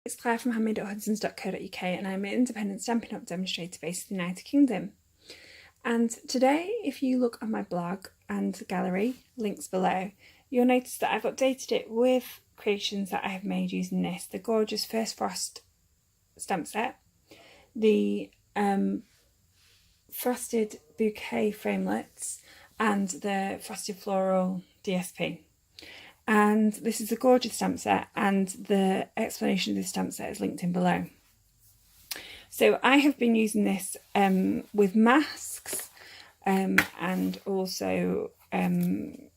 It's Claire from handmade.hudsons.co.uk and I'm an independent Stampin' Up demonstrator based in the United Kingdom. And today, if you look on my blog and gallery, links below, you'll notice that I've updated it with creations that I have made using this. The gorgeous First Frost stamp set, the Frosted Bouquet framelets and the Frosted Floral DSP. And this is a gorgeous stamp set, and the explanation of this stamp set is linked in below. So I have been using this with masks and also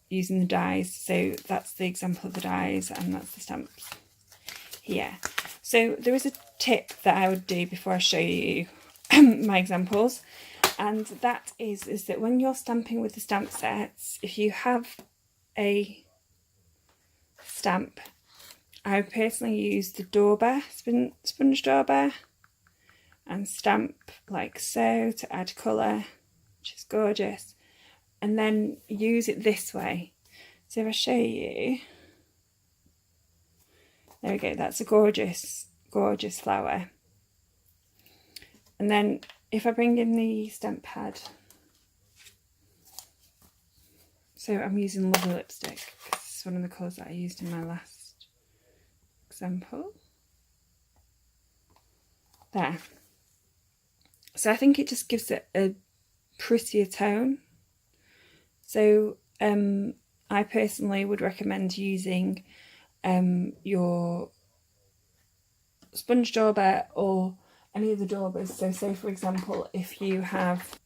using the dies. So that's the example of the dies and that's the stamps here. So there is a tip that I would do before I show you my examples, and that is that when you're stamping with the stamp sets, if you have a stamp, I would personally use the Dauber, sponge Dauber, and stamp like so to add colour, which is gorgeous, and then use it this way. So if I show you, there we go, that's a gorgeous, gorgeous flower. And then if I bring in the stamp pad, so I'm using Lovely Lipstick, one of the colours that I used in my last example. There. So I think it just gives it a prettier tone. So I personally would recommend using your sponge dauber or any of the daubers. So say for example, if you have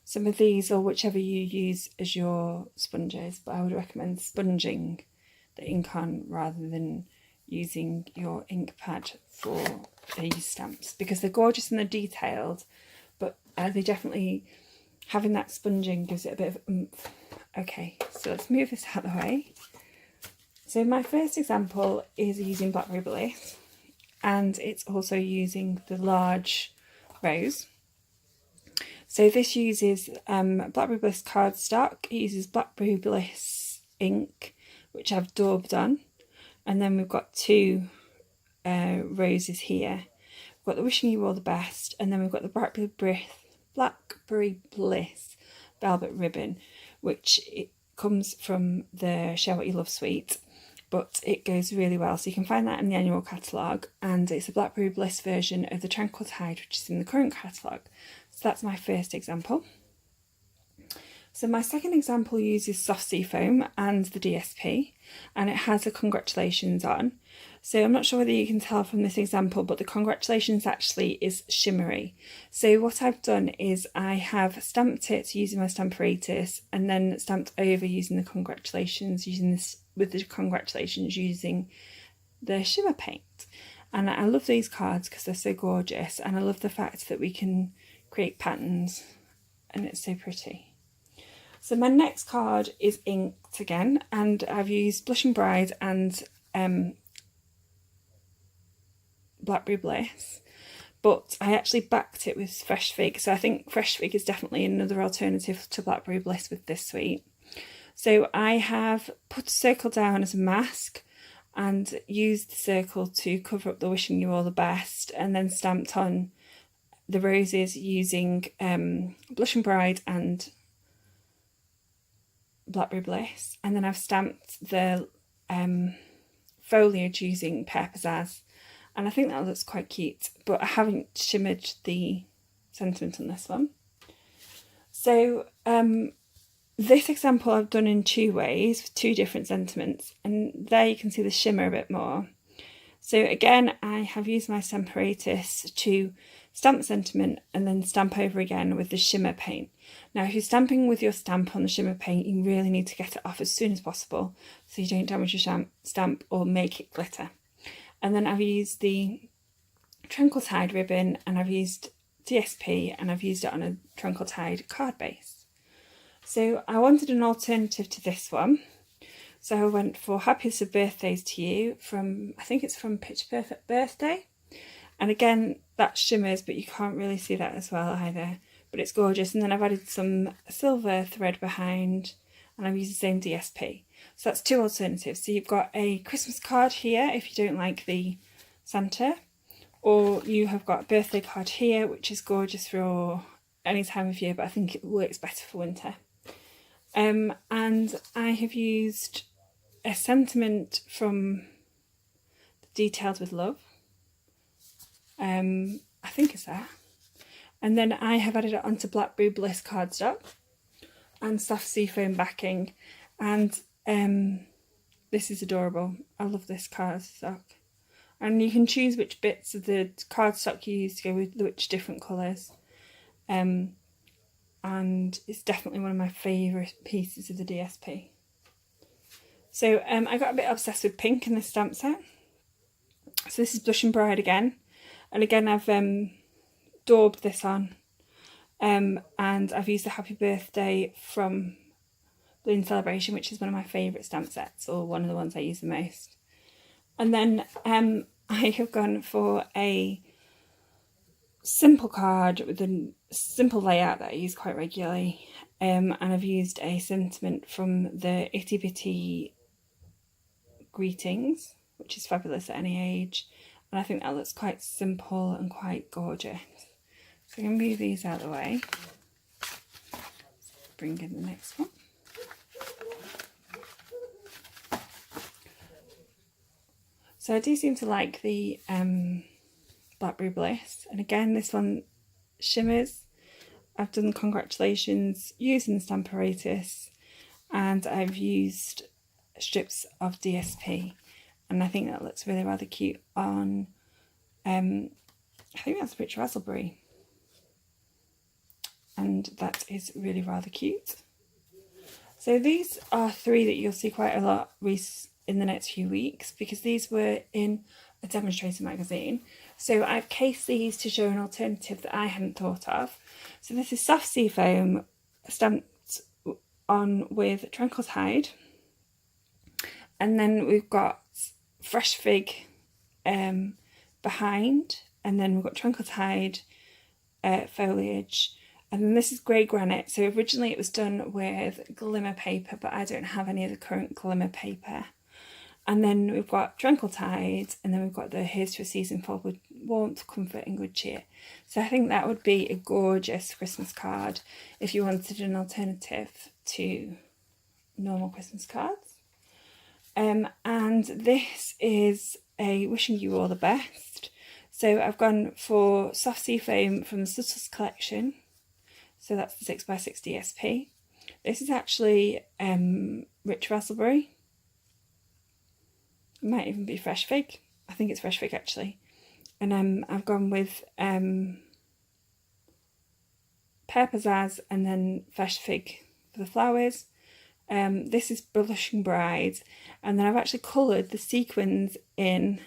some of these or whichever you use as your sponges, but I would recommend sponging the ink on rather than using your ink pad for these stamps, because they're gorgeous and they're detailed, but they definitely, having that sponging gives it a bit of oomph. Okay, so let's move this out of the way. So my first example is using Blackberry Bliss, and it's also using the large rose. So this uses Blackberry Bliss cardstock, it uses Blackberry Bliss ink, which I've daubed on, and then we've got two roses here. We've got the Wishing You All the Best, and then we've got the Blackberry Bliss velvet ribbon, which it comes from the Share What You Love suite, but it goes really well. So you can find that in the annual catalogue, and it's a Blackberry Bliss version of the Tranquil Tide, which is in the current catalogue. So that's my first example. So my second example uses Soft Sea Foam and the DSP, and it has a congratulations on. So I'm not sure whether you can tell from this example, but the congratulations actually is shimmery. So what I've done is I have stamped it using my Stamparatus, and then stamped over using the congratulations, using the shimmer paint. And I love these cards because they're so gorgeous, and I love the fact that we can create patterns and it's so pretty. So my next card is inked again, and I've used Blushing Bride and Blackberry Bliss, but I actually backed it with Fresh Fig. So I think Fresh Fig is definitely another alternative to Blackberry Bliss with this suite. So I have put a circle down as a mask and used the circle to cover up the Wishing You All the Best, and then stamped on the roses using Blushing Bride and Blackberry Bliss, and then I've stamped the foliage using Pear Pizzazz, and I think that looks quite cute, but I haven't shimmered the sentiment on this one. So this example I've done in two ways, two different sentiments, and there you can see the shimmer a bit more. So again, I have used my Stamparatus to stamp sentiment and then stamp over again with the shimmer paint. Now if you're stamping with your stamp on the shimmer paint, you really need to get it off as soon as possible so you don't damage your stamp or make it glitter. And then I've used the Tranquil Tide ribbon, and I've used DSP, and I've used it on a Tranquil Tide card base. So I wanted an alternative to this one. So I went for Happiest of Birthdays to You from, I think it's from Picture Perfect Birthday. And again, that shimmers, but you can't really see that as well either. But it's gorgeous. And then I've added some silver thread behind, and I've used the same DSP. So that's two alternatives. So you've got a Christmas card here if you don't like the Santa, or you have got a birthday card here, which is gorgeous for any time of year, but I think it works better for winter. And I have used a sentiment from Detailed with Love. I think it's there. And then I have added it onto Blackberry Bliss cardstock and soft seafoam backing. And this is adorable. I love this cardstock. And you can choose which bits of the cardstock you use to go with which different colours. And it's definitely one of my favourite pieces of the DSP. So I got a bit obsessed with pink in this stamp set. So this is Blushing Bride again. And again, I've daubed this on. And I've used the Happy Birthday from Balloon Celebration, which is one of my favourite stamp sets, or one of the ones I use the most. And then I have gone for a simple card with a simple layout that I use quite regularly. And I've used a sentiment from the Itty Bitty Greetings, which is fabulous at any age. And I think that looks quite simple and quite gorgeous. So I'm going to move these out of the way. Bring in the next one. So I do seem to like the Blackberry Bliss. And again, this one shimmers. I've done Congratulations using the Stamparatus. And I've used strips of DSP. And I think that looks really rather cute on, I think that's Rich Raspberry. And that is really rather cute. So these are three that you'll see quite a lot in the next few weeks, because these were in a demonstrator magazine. So I've cased these to show an alternative that I hadn't thought of. So this is soft seafoam stamped on with Tranquil Tide. And then we've got Fresh Fig behind, and then we've got Tranquil Tide foliage, and then this is grey granite. So originally it was done with glimmer paper, but I don't have any of the current glimmer paper. And then we've got Tranquil Tide, and then we've got the Here's to a Season Full with Warmth, Comfort and Good Cheer. So I think that would be a gorgeous Christmas card if you wanted an alternative to normal Christmas cards. And this is a Wishing You All the Best. So I've gone for soft seafoam from the Subtles collection. So that's the 6x6 DSP. This is actually Rich Raspberry. It might even be Fresh Fig. I think it's Fresh Fig actually. And I've gone with Pear Pizzazz and then Fresh Fig for the flowers. This is Blushing Bride, and then I've actually coloured the sequins in.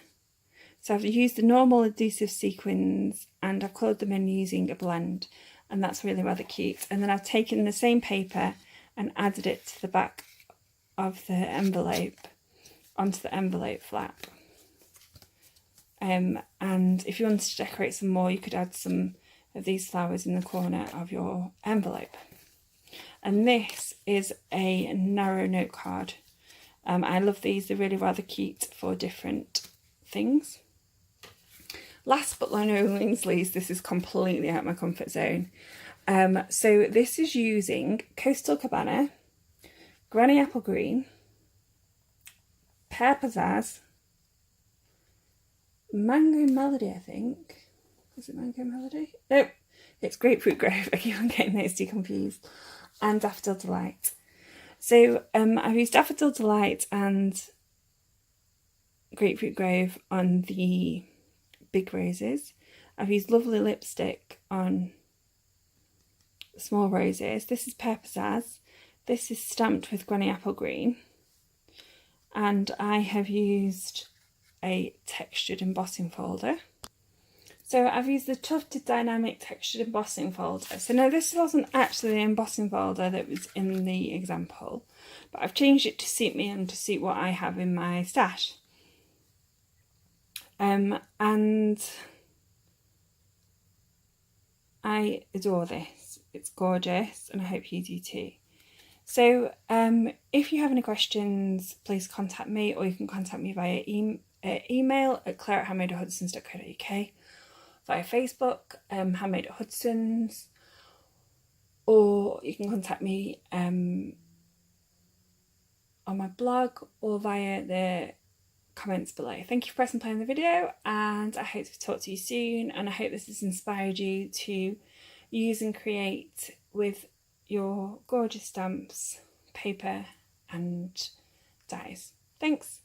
So I've used the normal adhesive sequins and I've coloured them in using a blend, and that's really rather cute. And then I've taken the same paper and added it to the back of the envelope, onto the envelope flap. And if you wanted to decorate some more, you could add some of these flowers in the corner of your envelope. And this is a narrow note card. I love these, they're really rather cute for different things. Last but by no means least, this is completely out of my comfort zone. So this is using Coastal Cabana, Granny Apple Green, Pear Pizzazz, Mango Melody, I think. Is it Mango Melody? Nope, it's Grapefruit Grove. I keep on getting those two confused. And Daffodil Delight. So I've used Daffodil Delight and Grapefruit Grove on the big roses. I've used Lovely Lipstick on small roses. This is Pear Pizzazz. This is stamped with Granny Apple Green. And I have used a textured embossing folder. So I've used the Tufted Dynamic Textured Embossing folder. So no, this wasn't actually the embossing folder that was in the example, but I've changed it to suit me and to suit what I have in my stash. And I adore this. It's gorgeous, and I hope you do too. So if you have any questions, please contact me, or you can contact me via email at claire@handmadehudsons.co.uk, via Facebook, Handmade at Hudsons, or you can contact me on my blog or via the comments below. Thank you for pressing play on the video, and I hope to talk to you soon, and I hope this has inspired you to use and create with your gorgeous stamps, paper and dies. Thanks.